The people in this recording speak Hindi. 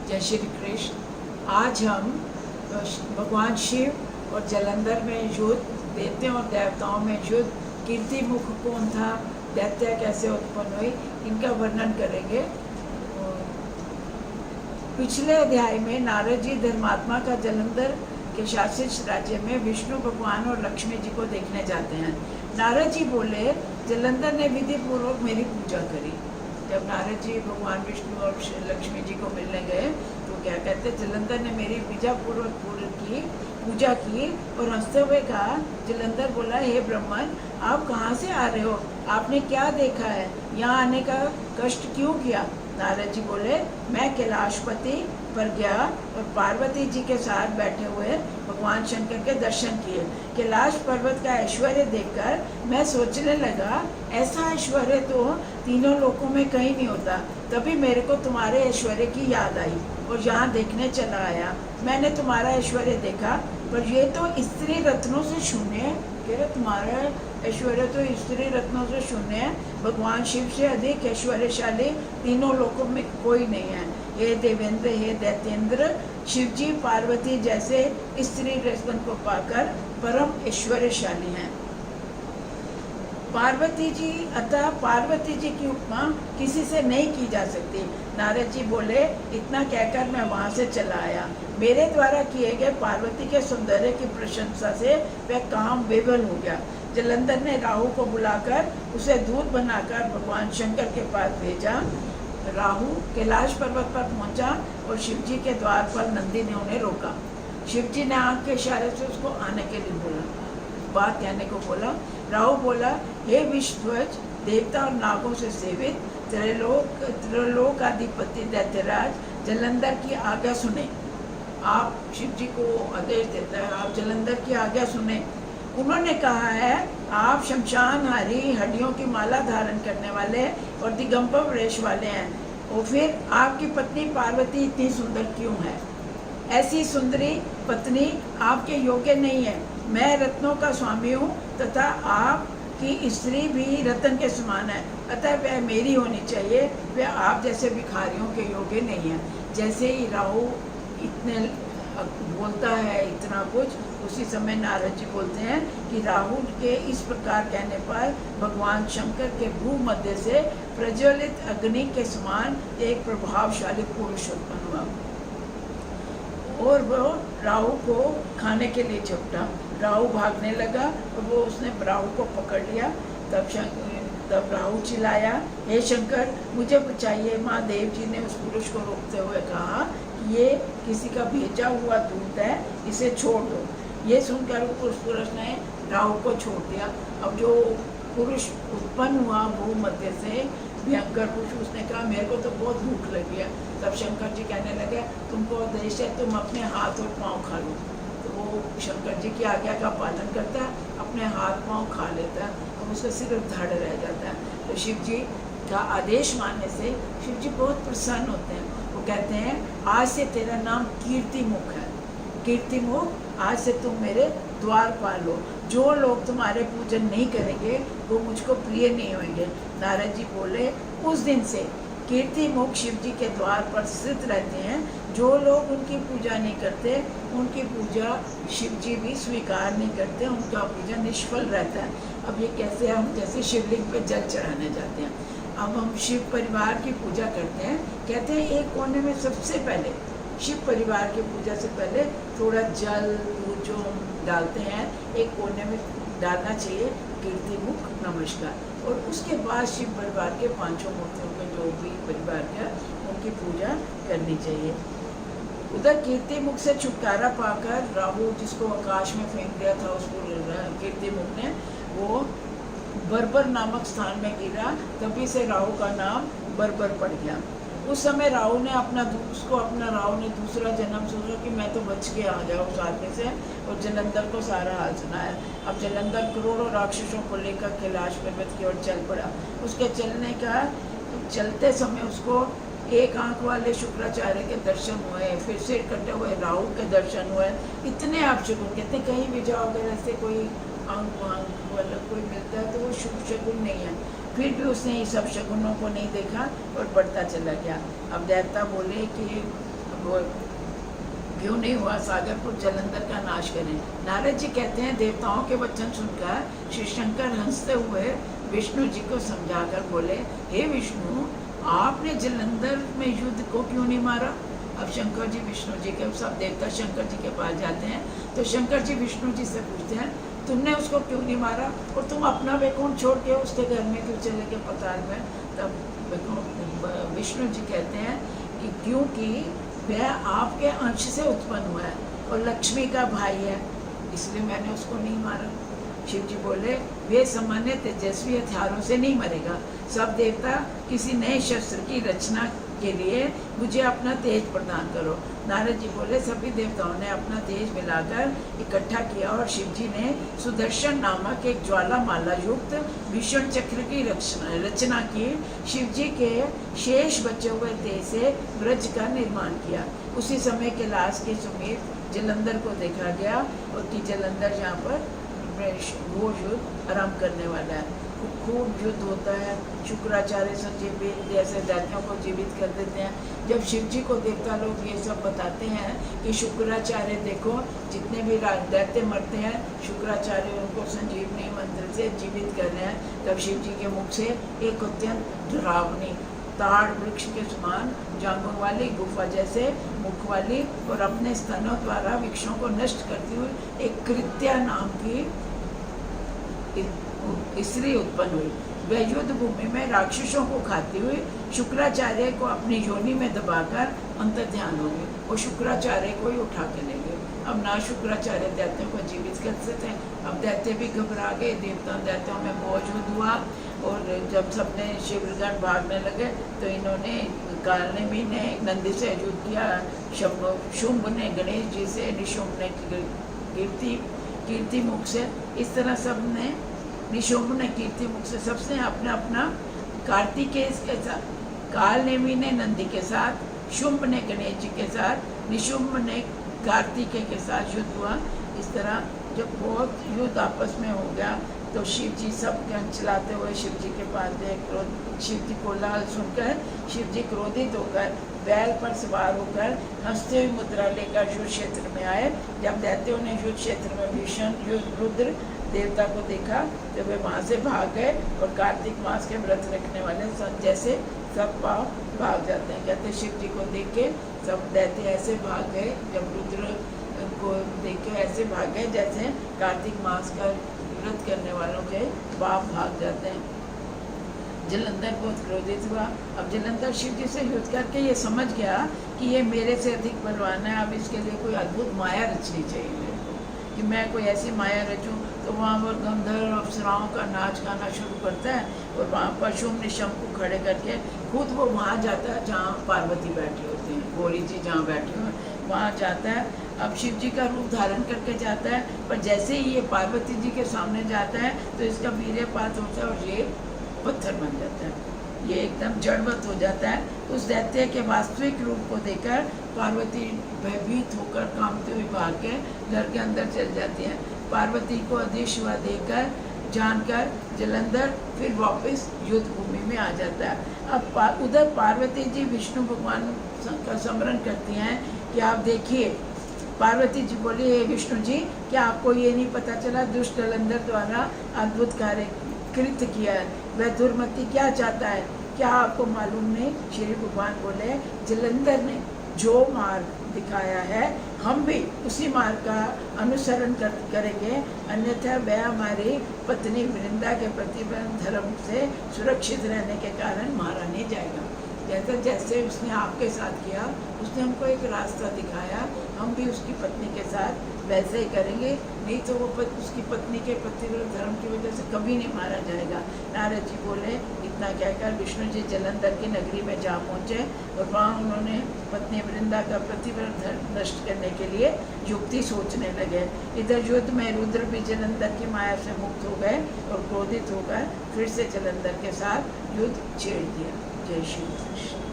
जय श्री कृष्ण। आज हम भगवान शिव और जलंधर में युद्ध, देवताओं और देवताओं में युद्ध, कीर्ति मुख कौन था, दैत्य कैसे उत्पन्न हुई, इनका वर्णन करेंगे। पिछले अध्याय में नारद जी धर्मात्मा का जलंधर के शासित राज्य में विष्णु भगवान और लक्ष्मी जी को देखने जाते हैं। नारद जी बोले, जलंधर ने विधि पूर्वक मेरी पूजा करी। जब नारद जी भगवान विष्णु और लक्ष्मी जी को मिलने गए तो क्या कहते, जलंधर ने मेरी पूजा की और हंसते हुए कहा। जलंधर बोला, हे ब्राह्मण, आप कहाँ से आ रहे हो? आपने क्या देखा है? यहाँ आने का कष्ट क्यों किया? नारद जी बोले, मैं कैलाशपति पर गया और पार्वती जी के साथ बैठे हुए भगवान शंकर के दर्शन किए। कैलाश पर्वत का ऐश्वर्य देखकर मैं सोचने लगा, ऐसा ऐश्वर्य तो तीनों लोकों में कहीं नहीं होता। तभी मेरे को तुम्हारे ऐश्वर्य की याद आई और यहाँ देखने चला आया। मैंने तुम्हारा ऐश्वर्य देखा, पर ये तो स्त्री रत्नों से शून्य है। कह रहे, तुम्हारा ऐश्वर्य तो स्त्री रत्नों से शून्य है। भगवान शिव से अधिक ऐश्वर्यशाली तीनों लोकों में कोई नहीं है। हे देवेंद्र, हे दैत्येंद्र, शिव जी पार्वती जैसे स्त्री रत्न को पाकर परम ऐश्वर्यशाली हैं। पार्वती जी, अतः पार्वती जी की उपमा किसी से नहीं की जा सकती। नारद जी बोले, इतना कहकर मैं वहाँ से चला आया। मेरे द्वारा किए गए पार्वती के सौंदर्य की प्रशंसा से वह काम विवल हो गया। जलंधर ने राहु को बुलाकर उसे दूध बनाकर भगवान शंकर के पास भेजा। राहु कैलाश पर्वत पर पहुंचा और शिव जी के द्वार पर नंदी ने उन्हें रोका। शिव जी ने आंख के इशारे से उसको आने के लिए बोला, बात कहने को बोला। राहु बोला, हे विश्वध्वज, देवता और नागों से सेवित त्रिलोकाधिपति दैत्यराज, जलंधर की आज्ञा सुने। आप शिव जी को आदेश देता है, आप जलंधर की आज्ञा सुने। उन्होंने कहा है, आप शमशानहारी, हड्डियों की माला धारण करने वाले और दिगंबर वेश वाले हैं, और फिर आपकी पत्नी पार्वती इतनी सुंदर क्यों है? ऐसी सुंदरी पत्नी आपके योग्य नहीं है। मैं रत्नों का स्वामी हूँ तथा आपकी स्त्री भी रत्न के समान है, अतः वह मेरी होनी चाहिए। वह आप जैसे भिखारियों के योग्य नहीं है। जैसे ही राहु इतने बोलता है इतना कुछ, उसी समय नारद जी बोलते हैं कि राहु के इस प्रकार कहने पर भगवान शंकर के भूमध्य से प्रज्वलित अग्नि के समान एक प्रभावशाली पुरुष उत्पन्न हुआ और वो राहु को खाने के लिए झपटा। राहु भागने लगा और वो उसने राहु को पकड़ लिया। तब राहु चिल्लाया, हे शंकर, मुझे बचाइए। माँ देव जी ने उस पुरुष को रोकते हुए कहा, ये किसी का भेजा हुआ दूत है, इसे छोड़ दो। ये सुनकर उस पुरुष ने राहु को छोड़ दिया। अब जो पुरुष उत्पन्न हुआ भूमध्य से, भयंकर पुरुष, उसने कहा, मेरे को तो बहुत भूख लगी है। तब शंकर जी कहने लगे, तुमको आदेश है, तुम अपने हाथ और पाँव खा लो। तो वो शंकर जी की आज्ञा का पालन करता है, अपने हाथ पाँव खा लेता है और उसका सिर्फ धड़ रह जाता है। तो शिव जी का आदेश मानने से शिव जी बहुत प्रसन्न होते हैं। वो कहते हैं, आज से तेरा नाम कीर्ति मुख है। कीर्ति मुख, आज से तुम मेरे द्वार पालो। जो लोग तुम्हारे पूजन नहीं करेंगे वो मुझको प्रिय नहीं होंगे। नारद जी बोले, उस दिन से कीर्ति मुख शिव जी के द्वार पर स्थित रहते हैं। जो लोग उनकी पूजा नहीं करते, उनकी पूजा शिव जी भी स्वीकार नहीं करते, उनका पूजा निष्फल रहता है। अब ये कैसे, हम जैसे शिवलिंग पे जल चढ़ाने जाते हैं, अब हम शिव परिवार की पूजा करते हैं। कहते हैं, एक कोने में सबसे पहले शिव परिवार की पूजा से पहले थोड़ा जल दूध जो डालते हैं, एक कोने में डालना चाहिए, कीर्ति मुख नमस्कार, और उसके बाद शिव परिवार के पांचों मूर्तियों के जो भी परिवार का, उनकी पूजा करनी चाहिए। उधर कीर्ति मुख से छुटकारा पाकर राहु, जिसको आकाश में फेंक दिया था, उसको कीर्ति मुख ने, वो बर्बर नामक स्थान में गिरा। तभी से राहु का नाम बर्बर पड़ गया। उस समय राहु ने राहु ने दूसरा जन्म सोचा कि मैं तो बच के आ जाऊँ उस आदमी से, और जलंधर को सारा हाल सुनाया। अब जलंधर करोड़ों राक्षसों को लेकर कैलाश पर्वत की ओर चल पड़ा। उसके चलते समय उसको एक आंख वाले शुक्राचार्य के दर्शन हुए, फिर सिर कटे हुए राहु के दर्शन हुए। इतने आप शगुन कहते, कहीं भी जाओ अगर ऐसे कोई अंग वाला कोई मिलता है तो वो शुभ शगुन नहीं है। फिर भी उसने ये सब शगुनों को नहीं देखा और बढ़ता चला गया। अब देवता बोले कि वो क्यों नहीं हुआ सागरपुर जलंधर का नाश करें। नारद जी कहते हैं देवताओं के वचन सुनकर श्री शंकर हंसते हुए विष्णु जी को समझाकर बोले, हे विष्णु, आपने जलंधर में युद्ध को क्यों नहीं मारा। अब शंकर जी विष्णु जी के, सब देवता शंकर जी के पास जाते हैं, तो शंकर जी विष्णु जी से पूछते हैं, तुमने उसको क्यों नहीं मारा और तुम अपना वैकुंठ छोड़ के उसके घर में क्यों चले गए पताल में। तब विष्णु जी कहते हैं कि क्योंकि वह आपके अंश से उत्पन्न हुआ है और लक्ष्मी का भाई है, इसलिए मैंने उसको नहीं मारा। शिव जी बोले, वे सामान्य तेजस्वी हथियारों से नहीं मरेगा। सब देवता किसी नए शस्त्र की रचना के लिए मुझे अपना तेज प्रदान करो। नारद जी बोले, सभी देवताओं ने अपना तेज मिलाकर इकट्ठा किया और शिव जी ने सुदर्शन नामक एक ज्वालामाला युक्त भीषण चक्र की रचना की। शिव जी के शेष बचे हुए तेज से ब्रज का निर्माण किया। उसी समय कैलाश के समीप जलंधर को देखा गया और कि जलंधर यहाँ पर वो युद्ध आरंभ करने वाला है। खूब युद्ध होता है, शुक्राचार्य संजीवित जैसे दैत्यों को जीवित कर देते हैं। जब शिव जी को देवता लोग ये सब बताते हैं कि शुक्राचार्य देखो जितने भी दैत्य मरते हैं शुक्राचार्य उनको संजीवनी मंत्र से जीवित कर रहे हैं, तब शिव जी के मुख से एक अत्यंत डरावनी ताड़ वृक्ष के समान जांघों वाली गुफा जैसे मुख वाली और अपने स्तनों द्वारा वृक्षों को नष्ट करती हुई एक कृत्या नाम की स्त्री उत्पन्न हुई। वह युद्ध भूमि में राक्षसों को खाती हुई शुक्राचार्य को अपनी योनि में दबाकर अंतर ध्यान हो गई और शुक्राचार्य को ही उठा के ले गए। अब ना शुक्राचार्य दैत्यों को जीवित करते थे। अब दैत्य भी घबरा गए, देवता दैत्यों में बहुत युद्ध हुआ और जब सबने शिवगण भागने लगे तो इन्होंने कालनेमी ने नंदी से युद्ध किया। शुंभ ने गणेश जी से, निशुंभ ने कीर्ति मुख से, इस तरह सब ने, निशुंभ ने कीर्ति मुख से, सबसे अपना अपना कार्तिकेय के साथ, कालनेमी ने नंदी के साथ, शुंभ ने गणेश जी के साथ, निशुंभ ने कार्तिकेय के साथ युद्ध हुआ। इस तरह जब बहुत युद्ध आपस में हो गया तो शिव जी सब गण चलाते हुए शिव जी के पास गए। शिव जी को लाल सुनकर शिव जी क्रोधित होकर बैल पर सवार होकर हंसते हुए मुद्रा लेकर युद्ध क्षेत्र में आए। जब दैत्यों ने युद्ध क्षेत्र में भीषण रुद्र देवता को देखा तो वे वहाँ से भाग गए और कार्तिक मास के व्रत रखने वाले जैसे सब पाव भाग जाते हैं। कहते शिव जी को देख के सब दैत्य ऐसे भाग गए, जब रुद्र को देख के ऐसे भाग गए जैसे कार्तिक मास का व्रत करने वालों के बाप भाग जाते हैं। जलंधर बहुत क्रोधित हुआ। अब जलंधर शिव जी से युद्ध करके ये समझ गया कि ये मेरे से अधिक बलवान है, अब इसके लिए कोई अद्भुत माया रचनी चाहिए मेरे को, कि मैं कोई ऐसी माया रचूं। तो वहाँ पर गंधर्व अप्सराओं का नाच गाना शुरू करता है और वहाँ पर शुंभ निशुंभ को खड़े करके खुद वो वहाँ जाता है जहाँ पार्वती बैठी होती हैं, गौरी जी जहाँ बैठी हुई वहाँ जाता है। अब शिव जी का रूप धारण करके जाता है, पर जैसे ही ये पार्वती जी के सामने जाता है तो इसका वीर्यपात होता है और ये पत्थर बन जाता है, ये एकदम जड़वत हो जाता है। उस दैत्य के वास्तविक रूप को देखकर पार्वती भयभीत होकर कांपते हुए भाग के घर के अंदर चल जाती है। पार्वती को आदेश हुआ देकर जानकर जलंधर फिर वापस युद्ध भूमि में आ जाता है। अब उधर पार्वती जी विष्णु भगवान का स्मरण करती हैं कि आप देखिए। पार्वती जी बोली, हे विष्णु जी, क्या आपको ये नहीं पता चला दुष्ट जलंधर द्वारा अद्भुत कार्य कृत किया है, वह दुर्मति क्या चाहता है, क्या आपको मालूम नहीं। श्री भगवान बोले, जलंधर ने जो मार्ग दिखाया है हम भी उसी मार्ग का अनुसरण करेंगे, अन्यथा वह हमारी पत्नी वृंदा के प्रतिबंध धर्म से सुरक्षित रहने के कारण मारा नहीं जाएगा। जैसे उसने आपके साथ किया, उसने हमको एक रास्ता दिखाया, हम भी उसकी पत्नी के साथ वैसे ही करेंगे, नहीं तो वो उसकी पत्नी के प्रतिबंध धर्म की वजह से कभी नहीं मारा जाएगा। नारद जी बोले, इतना कहकर विष्णु जी जलंधर की नगरी में जा पहुँचे और वहाँ उन्होंने पत्नी वृंदा का प्रतिबंध धर्म नष्ट करने के लिए युक्ति सोचने लगे। इधर युद्ध में रुद्र भी जलंधर की माया से मुक्त हो गए और क्रोधित होकर फिर से जलंधर के साथ युद्ध छेड़ दिया। जय श्री कृष्ण।